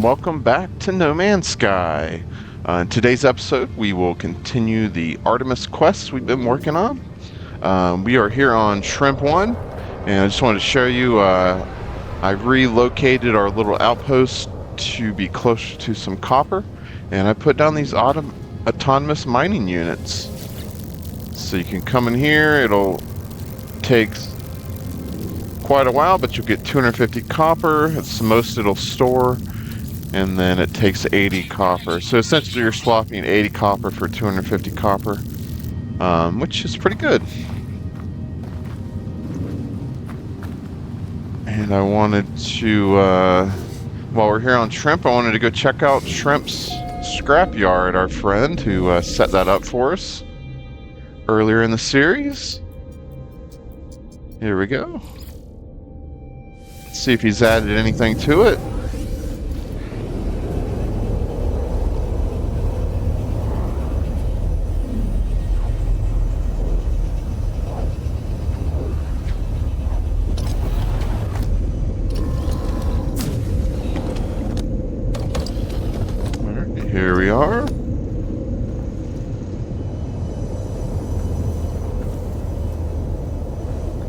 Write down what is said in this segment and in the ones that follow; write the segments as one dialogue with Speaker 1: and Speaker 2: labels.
Speaker 1: Welcome back to No Man's Sky. In today's episode, we will continue the Artemis quests we've been working on. We are here on Shrimp 1, and I just wanted to show you I relocated our little outpost to be closer to some copper, and I put down these autonomous mining units. So you can come in here, it'll take quite a while, but you'll get 250 copper. It's the most it'll store. And then it takes 80 copper. So essentially you're swapping 80 copper for 250 copper, which is pretty good. And I wanted to, while we're here on Shrimp, I wanted to go check out Shrimp's scrapyard, our friend who set that up for us earlier in the series. Here we go. Let's see if he's added anything to it. Here we are.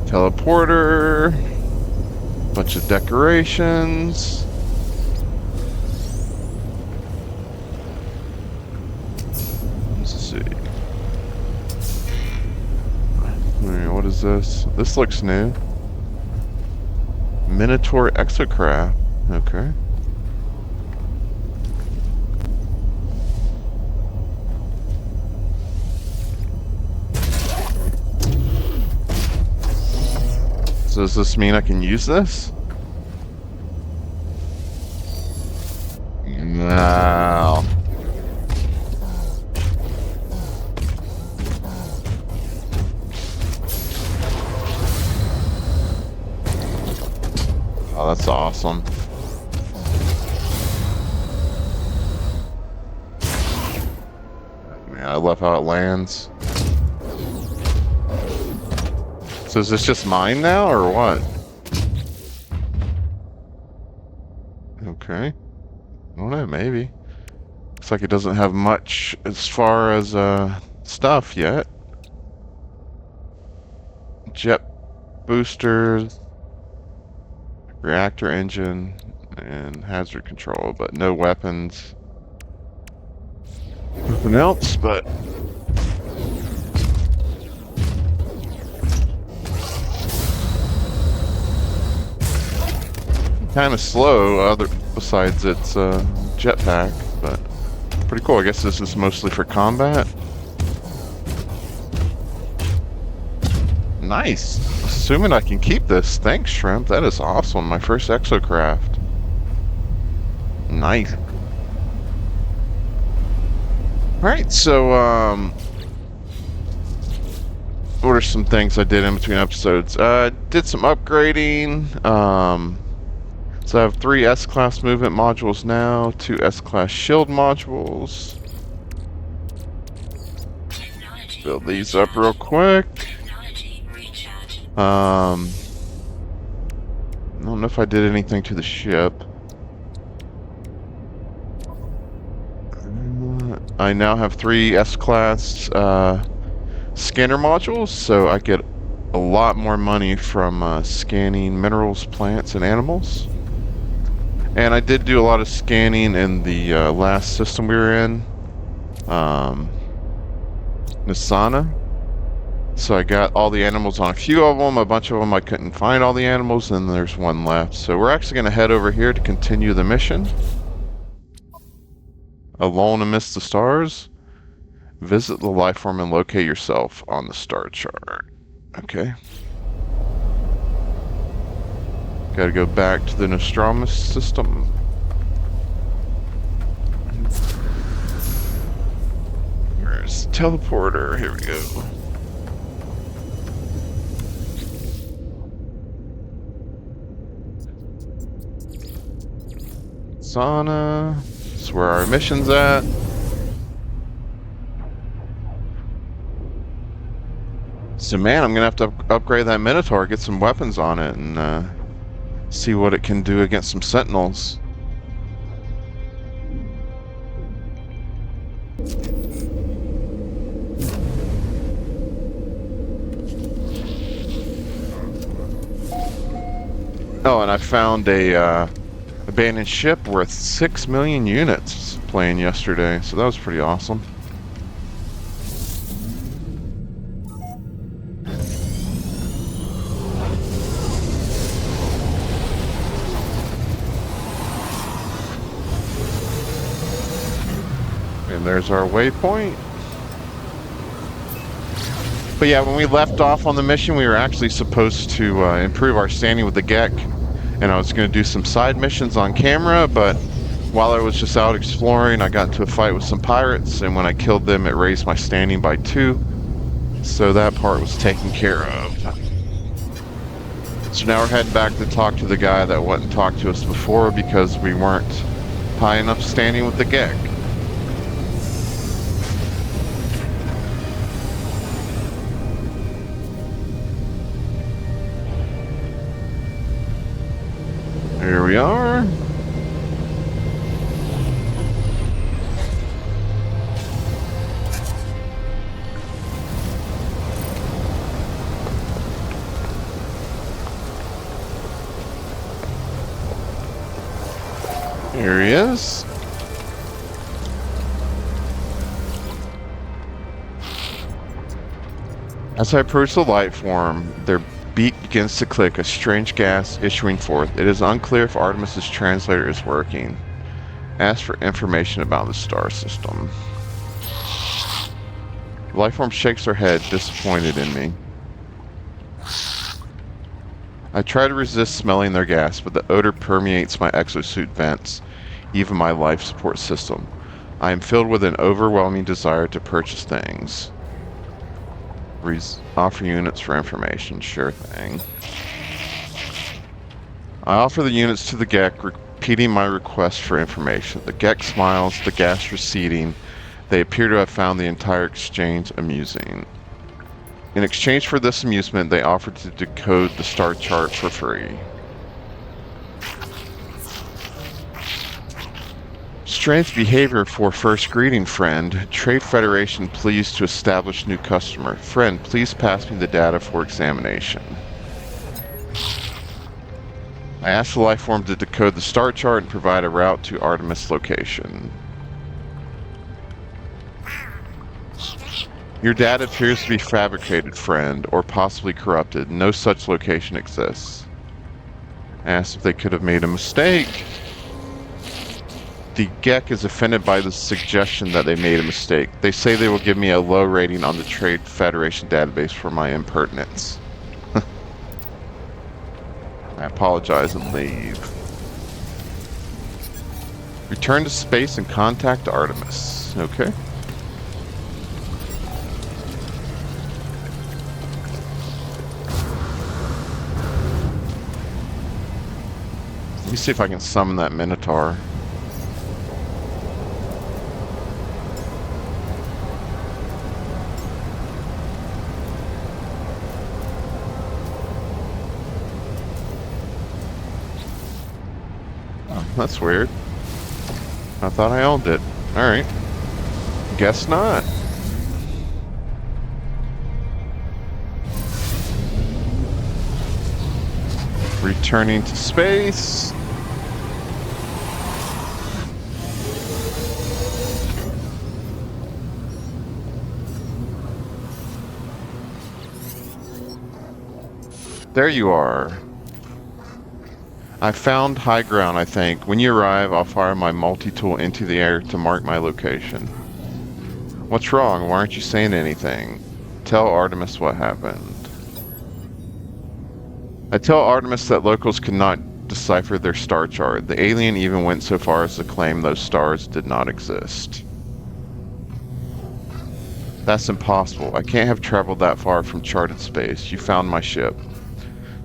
Speaker 1: Teleporter. Bunch of decorations. Let's see. What is this? This looks new. Minotaur Exocraft. Okay. So does this mean I can use this? No. Oh, that's awesome. Man, I love how it lands. So is this just mine now, or what? Okay. I don't know, maybe. Looks like it doesn't have much as far as stuff yet. Jet boosters, reactor engine, and hazard control, but no weapons. Nothing else, but... kind of slow, besides its jetpack, but pretty cool. I guess this is mostly for combat. Nice. Assuming I can keep this. Thanks, Shrimp. That is awesome. My first Exocraft. Nice. Alright, so what are some things I did in between episodes? Did some upgrading. So I have 3 S-Class movement modules now, 2 S-Class shield modules. Build these up real quick. I don't know if I did anything to the ship. I now have 3 S-Class scanner modules, so I get a lot more money from scanning minerals, plants, and animals. And I did do a lot of scanning in the last system we were in, Nisana. So I got all the animals on a few of them. A bunch of them I couldn't find all the animals, and there's one left. So we're actually going to head over here to continue the mission. Alone amidst the stars. Visit the life form and locate yourself on the star chart. Okay. Gotta go back to the Nostromo system. Where's the teleporter? Here we go. Sauna. That's where our mission's at. So man, I'm gonna have to upgrade that Minotaur, get some weapons on it, and see what it can do against some Sentinels. Oh, and I found a abandoned ship worth 6 million units playing yesterday, so that was pretty awesome. And there's our waypoint. But yeah, when we left off on the mission, we were actually supposed to improve our standing with the Gek, and I was going to do some side missions on camera, but while I was just out exploring, I got into a fight with some pirates, and when I killed them, it raised my standing by 2, so that part was taken care of. So now we're heading back to talk to the guy that wouldn't talk to us before because we weren't high enough standing with the Gek. Here we are. Here he is. As I approach the light form, their beak begins to click, a strange gas issuing forth. It is unclear if Artemis's translator is working. Ask for information about the star system. The life form shakes her head, disappointed in me. I try to resist smelling their gas, but the odor permeates my exosuit vents, even my life support system. I am filled with an overwhelming desire to purchase things. Offer units for information, sure thing. I offer the units to the Gek, repeating my request for information. The Gek smiles, the gas receding. They appear to have found the entire exchange amusing. In exchange for this amusement, they offer to decode the star chart for free. Strange behavior for first greeting, friend. Trade Federation pleased to establish new customer. Friend, please pass me the data for examination. I asked the life form to decode the star chart and provide a route to Artemis location. Your data appears to be fabricated, friend, or possibly corrupted. No such location exists. I asked if they could have made a mistake. The Gek is offended by the suggestion that they made a mistake. They say they will give me a low rating on the Trade Federation database for my impertinence. I apologize and leave. Return to space and contact Artemis. Okay. Let me see if I can summon that Minotaur. Oh, that's weird. I thought I owned it. Alright. Guess not. Returning to space. There you are. I found high ground, I think. When you arrive, I'll fire my multi-tool into the air to mark my location. What's wrong? Why aren't you saying anything? Tell Artemis what happened. I tell Artemis that locals could not decipher their star chart. The alien even went so far as to claim those stars did not exist. That's impossible. I can't have traveled that far from charted space. You found my ship.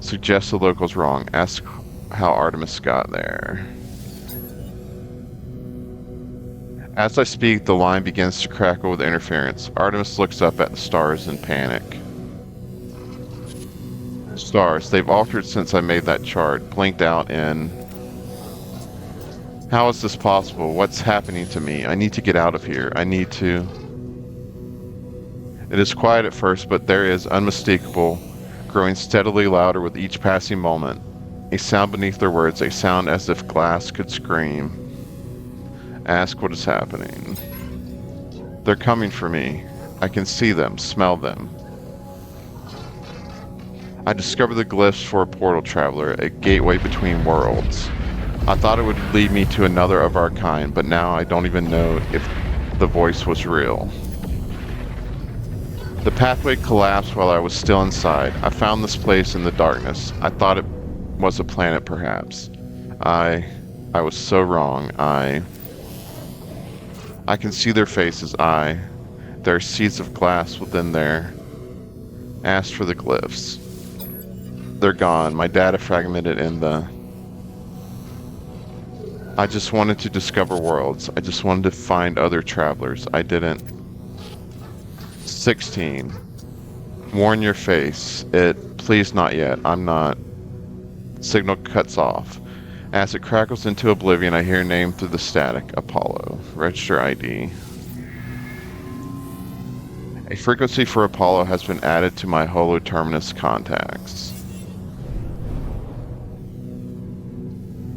Speaker 1: Suggest the locals wrong. Ask how Artemis got there. As I speak, the line begins to crackle with interference. Artemis looks up at the stars in panic. Stars. They've altered since I made that chart. Blinked out in How is this possible? What's happening to me? I need to get out of here. I need to... It is quiet at first, but there is unmistakable, growing steadily louder with each passing moment. A sound beneath their words, a sound as if glass could scream. Ask what is happening. They're coming for me. I can see them, smell them. I discovered the glyphs for a portal traveler, a gateway between worlds. I thought it would lead me to another of our kind, but now I don't even know if the voice was real. The pathway collapsed while I was still inside. I found this place in the darkness. I thought it was a planet, perhaps. I was so wrong. I can see their faces. There are seeds of glass within there. Asked for the glyphs. They're gone. My data fragmented in the... I just wanted to discover worlds. I just wanted to find other travelers. I didn't. 16. Warn your face. Please not yet. I'm not. Signal cuts off. As it crackles into oblivion, I hear a name through the static. Apollo. Register ID. A frequency for Apollo has been added to my Holo Terminus contacts.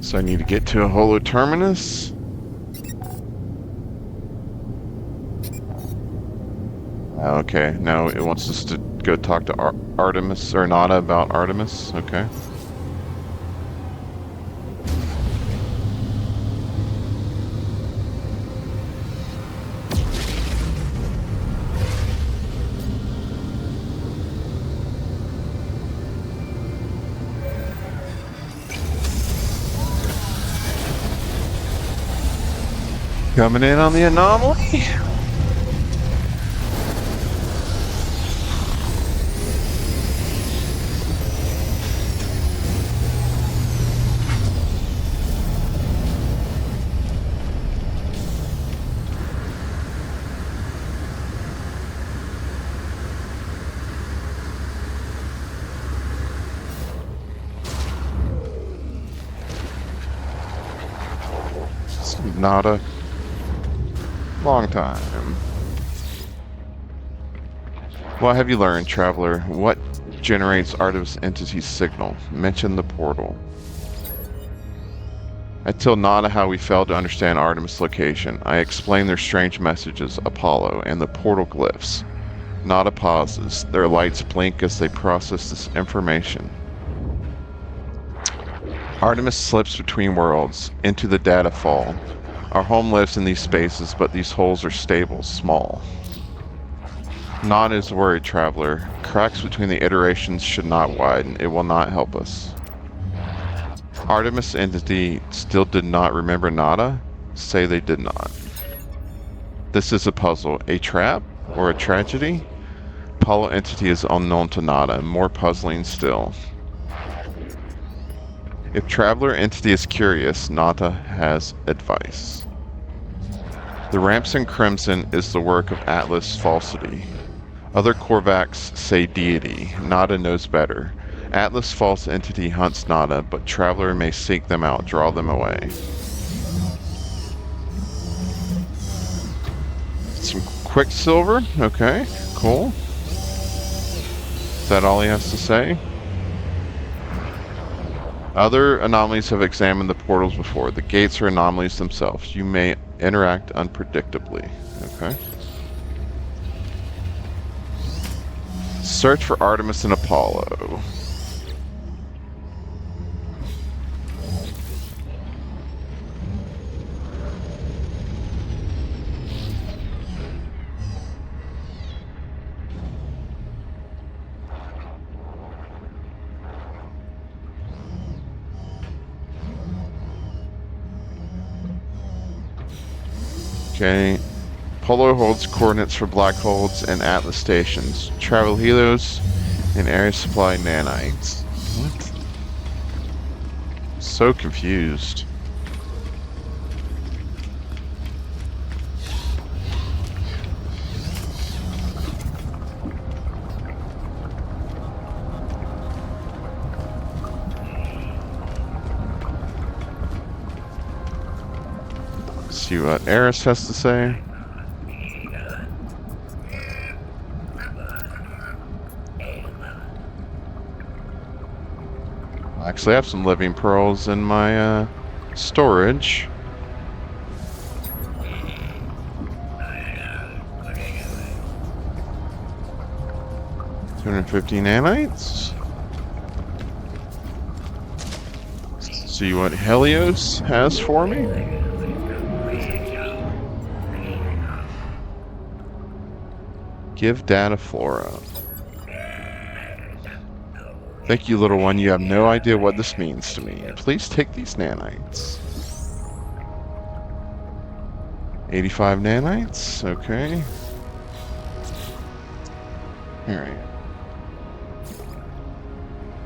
Speaker 1: So I need to get to a Holo Terminus. Okay, now it wants us to go talk to Artemis, or Nada about Artemis. Okay. Coming in on the Anomaly. Nada. Long time. What have you learned, traveler? What generates Artemis Entity's signal? Mention the portal. I tell Nada how we failed to understand Artemis' location. I explain their strange messages, Apollo, and the portal glyphs. Nada pauses. Their lights blink as they process this information. Artemis slips between worlds, into the data fall. Our home lives in these spaces, but these holes are stable, small. Nada is worried, traveler. Cracks between the iterations should not widen. It will not help us. Artemis Entity still did not remember Nada? Say they did not. This is a puzzle. A trap? Or a tragedy? Apollo Entity is unknown to Nada. More puzzling still. If Traveler Entity is curious, Nada has advice. The ramps in Crimson is the work of Atlas Falsity. Other Korvax say deity. Nada knows better. Atlas False Entity hunts Nada, but Traveler may seek them out, draw them away. Some Quicksilver? Okay, cool. Is that all he has to say? Other anomalies have examined the portals before. The gates are anomalies themselves. You may interact unpredictably. Okay. Search for Artemis and Apollo. Okay. Apollo holds coordinates for black holes and Atlas stations. Travel helos and area supply nanites. What? So confused. See what Eris has to say. Actually, I have some living pearls in my storage. 250 nanites. See what Helios has for me. Give data flora. Thank you, little one. You have no idea what this means to me. Please take these nanites. 85 nanites. Okay. Alright.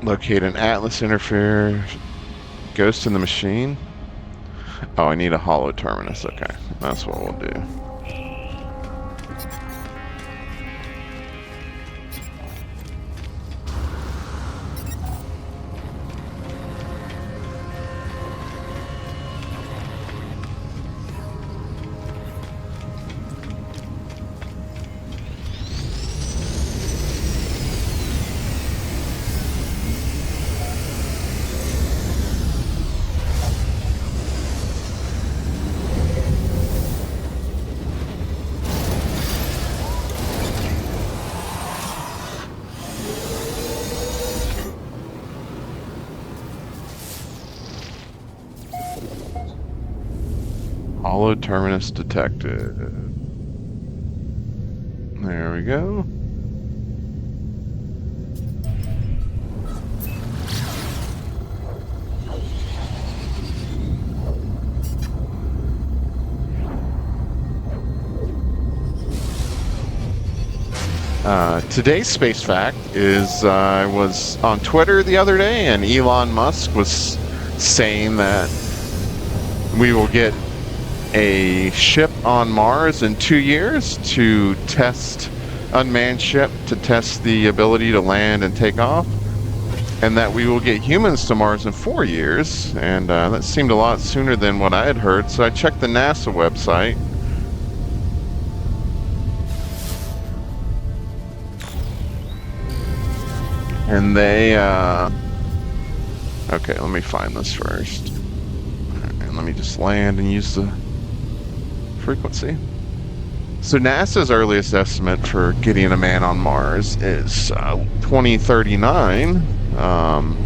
Speaker 1: Locate an Atlas interfere. Ghost in the machine. Oh, I need a hollow terminus. Okay. That's what we'll do. Hollow terminus detected. There we go. Today's space fact is I was on Twitter the other day and Elon Musk was saying that we will get a ship on Mars in 2 years to test unmanned ship to test the ability to land and take off, and that we will get humans to Mars in 4 years, and that seemed a lot sooner than what I had heard, so I checked the NASA website. And they, okay, let me find this first. And let me just land and use the frequency. So NASA's earliest estimate for getting a man on Mars is 2039. And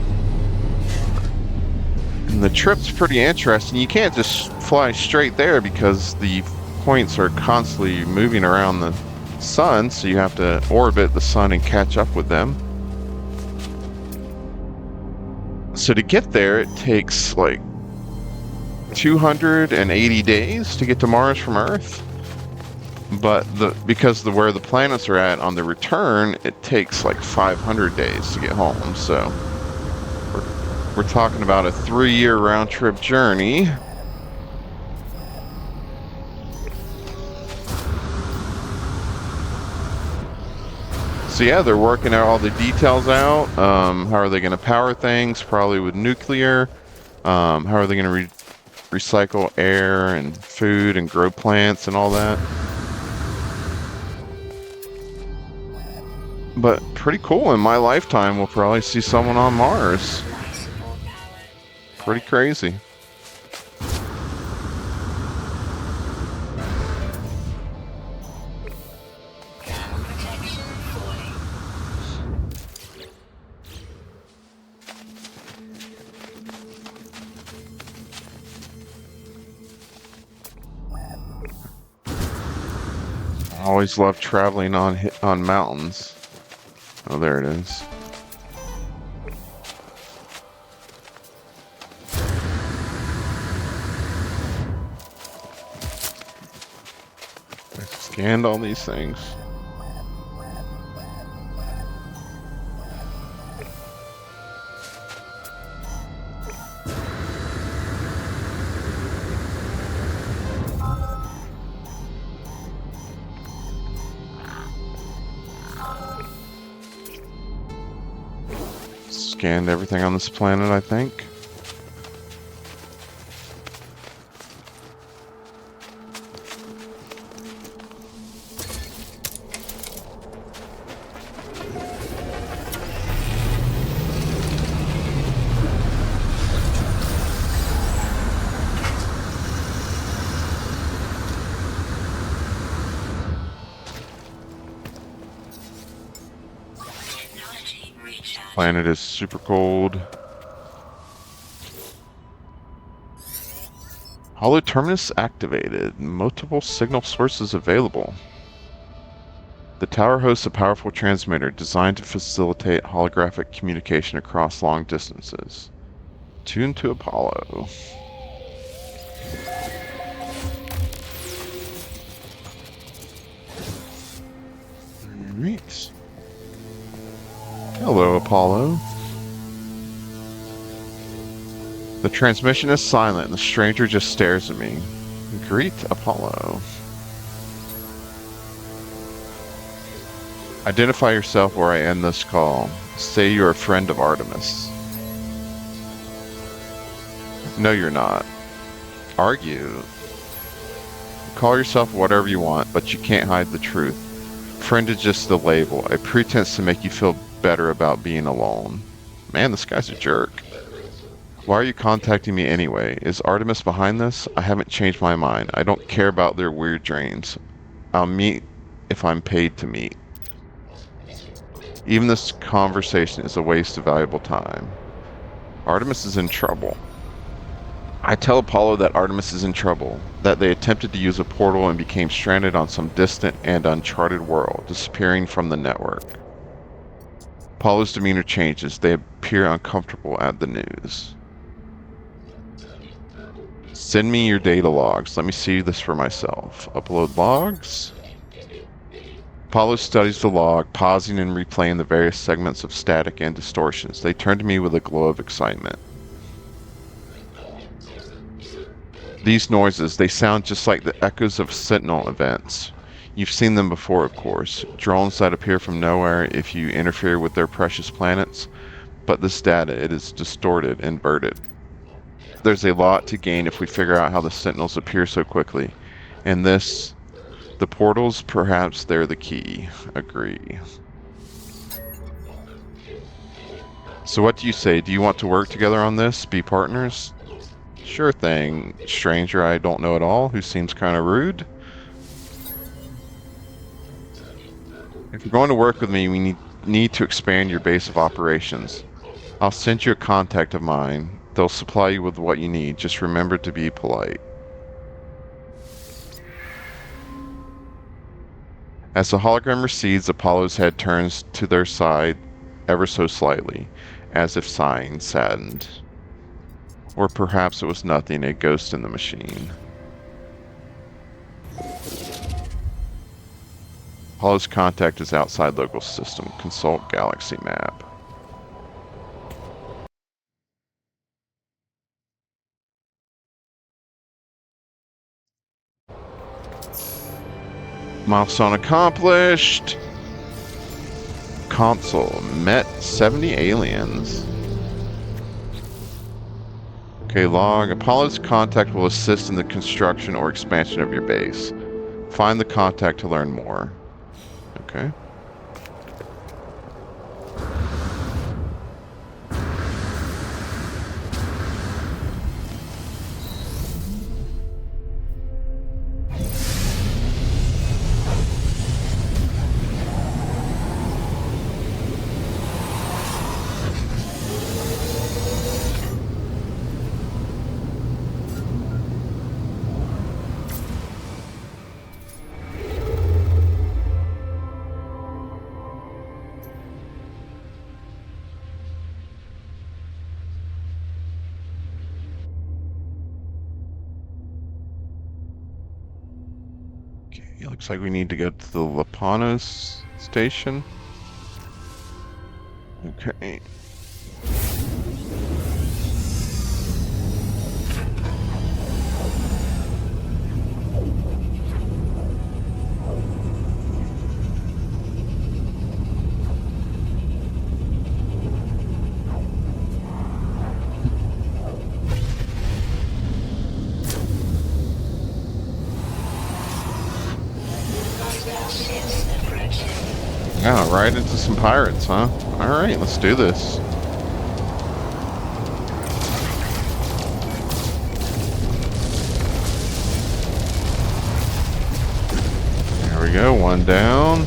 Speaker 1: the trip's pretty interesting. You can't just fly straight there because the points are constantly moving around the sun, so you have to orbit the sun and catch up with them. So to get there, it takes like 280 days to get to Mars from Earth. But because where the planets are at on the return, it takes like 500 days to get home. So we're talking about a 3-year round trip journey. So yeah, they're working out all the details out. How are they going to power things? Probably with nuclear. How are they going to recycle air and food and grow plants and all that? But pretty cool. In my lifetime, we'll probably see someone on Mars. Pretty crazy. I always love traveling on mountains. Oh, there it is. I scanned all these things. Scanned everything on this planet, I think. planet is super cold. Hollow terminus activated. Multiple signal sources available. The tower hosts a powerful transmitter designed to facilitate holographic communication across long distances. Tuned to Apollo. Alright. Hello, Apollo. The transmission is silent and the stranger just stares at me. Greet Apollo. Identify yourself or I end this call. Say you're a friend of Artemis. No, you're not. Argue. Call yourself whatever you want, but you can't hide the truth. Friend is just the label, a pretense to make you feel better about being alone. Man, this guy's a jerk. Why are you contacting me anyway? Is Artemis behind this? I haven't changed my mind. I don't care about their weird dreams. I'll meet if I'm paid to meet. Even this conversation is a waste of valuable time. Artemis is in trouble. I tell Apollo that Artemis is in trouble, that they attempted to use a portal and became stranded on some distant and uncharted world, disappearing from the network. Apollo's demeanor changes. They appear uncomfortable at the news. Send me your data logs. Let me see this for myself. Upload logs. Apollo studies the log, pausing and replaying the various segments of static and distortions. They turn to me with a glow of excitement. These noises, they sound just like the echoes of Sentinel events. You've seen them before, of course. Drones that appear from nowhere if you interfere with their precious planets. But this data, it is distorted, inverted. There's a lot to gain if we figure out how the Sentinels appear so quickly. And this... the portals, perhaps they're the key. Agree. So what do you say? Do you want to work together on this? Be partners? Sure thing. Stranger I don't know at all, who seems kind of rude. If you're going to work with me, we need to expand your base of operations. I'll send you a contact of mine. They'll supply you with what you need. Just remember to be polite. As the hologram recedes, Apollo's head turns to their side ever so slightly, as if sighing, saddened. Or perhaps it was nothing, a ghost in the machine. Apollo's contact is outside local system. Consult galaxy map. Milestone accomplished. Console. Met 70 aliens. Okay, log. Apollo's contact will assist in the construction or expansion of your base. Find the contact to learn more. Okay. It looks like we need to go to the Lapanos station. Okay. Yeah, right into some pirates, huh? Alright, let's do this. There we go, one down.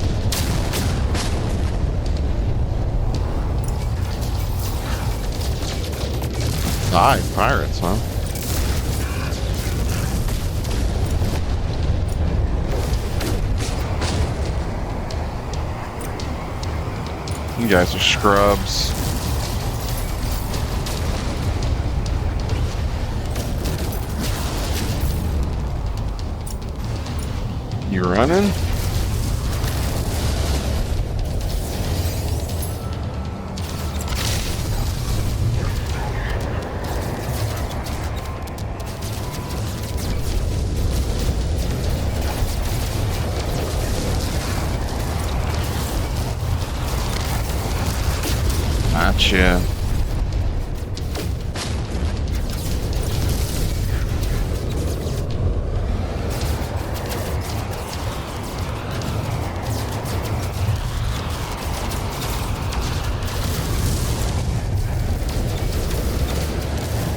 Speaker 1: 5 pirates, huh? You guys are scrubs. You running? Gotcha.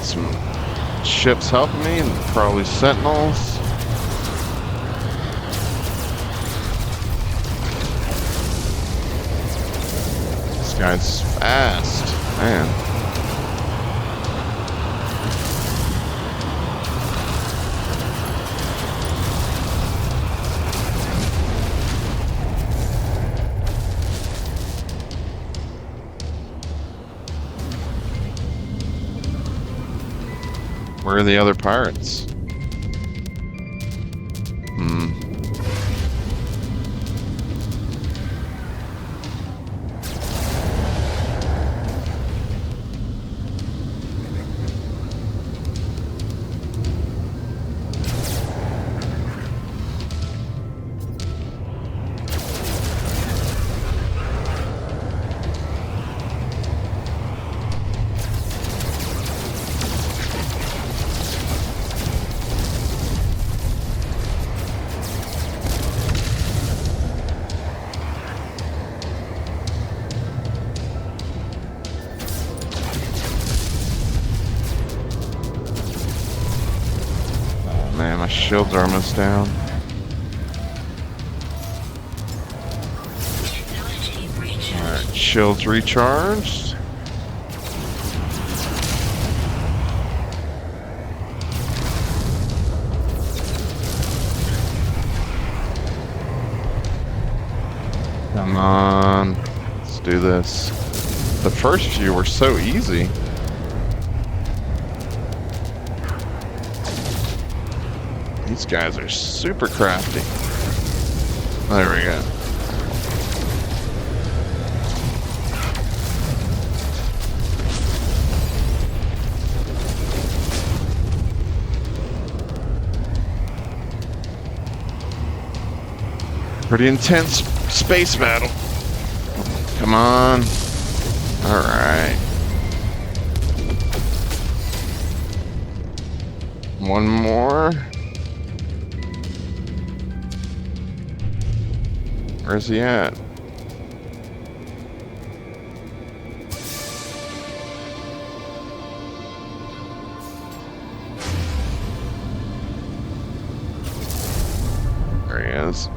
Speaker 1: Some ships helping me, and probably sentinels. This guy's fast, man. Where are the other pirates? Man, my shields are almost down. Alright, shields recharged. Come on. Let's do this. The first few were so easy. These guys are super crafty. There we go. Pretty intense space battle. Come on. All right. One more. Where's he at? There he is.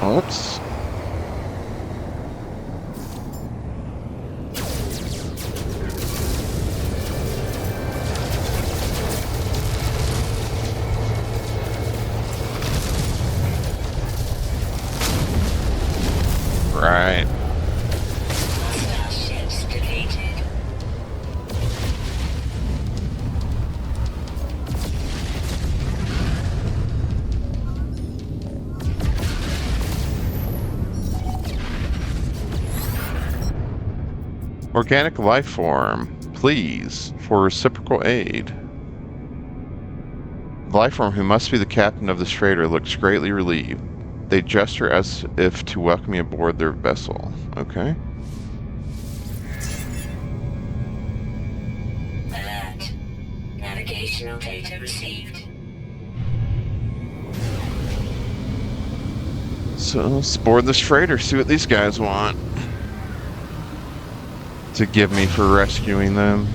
Speaker 1: Oops. Right.
Speaker 2: Ships deleted.
Speaker 1: Organic life form, please, for reciprocal aid. The life form, who must be the captain of this freighter, looks greatly relieved. They gesture as if to welcome me aboard their vessel. Okay.
Speaker 2: Alert. Navigational data received.
Speaker 1: So let's board this freighter, see what these guys want to give me for rescuing them.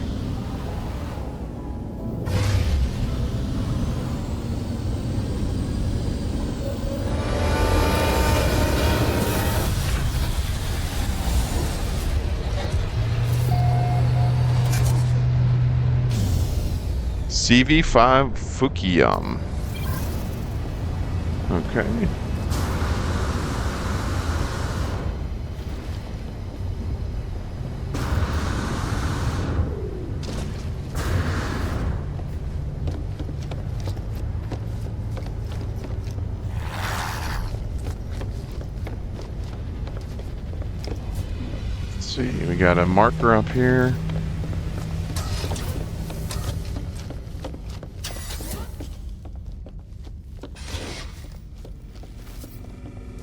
Speaker 1: CV5 Fukuyam. Okay. Let's see, we got a marker up here.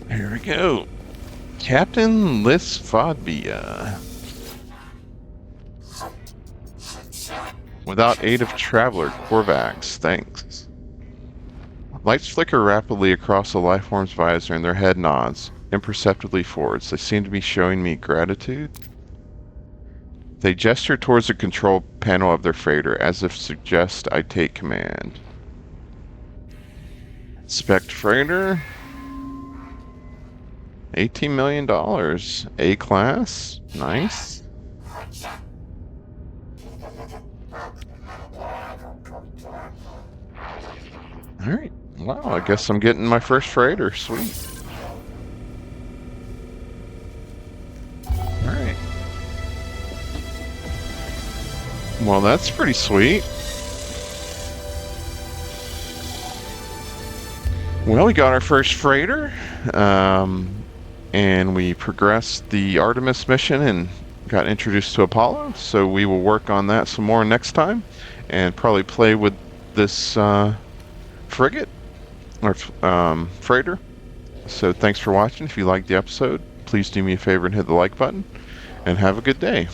Speaker 1: Here we go. Captain Lisfadbia. Without aid of Traveler, Korvax, thanks. Lights flicker rapidly across the lifeform's visor and their head nods, imperceptibly forwards. They seem to be showing me gratitude. They gesture towards the control panel of their freighter, as if to suggest I take command. Inspect freighter. $18 million. A-class. Nice. Alright. Wow, I guess I'm getting my first freighter. Sweet. Alright. Well, that's pretty sweet. Well, we got our first freighter. And we progressed the Artemis mission and got introduced to Apollo. So we will work on that some more next time and probably play with this frigate or freighter. So thanks for watching. If you liked the episode, please do me a favor and hit the like button, and have a good day.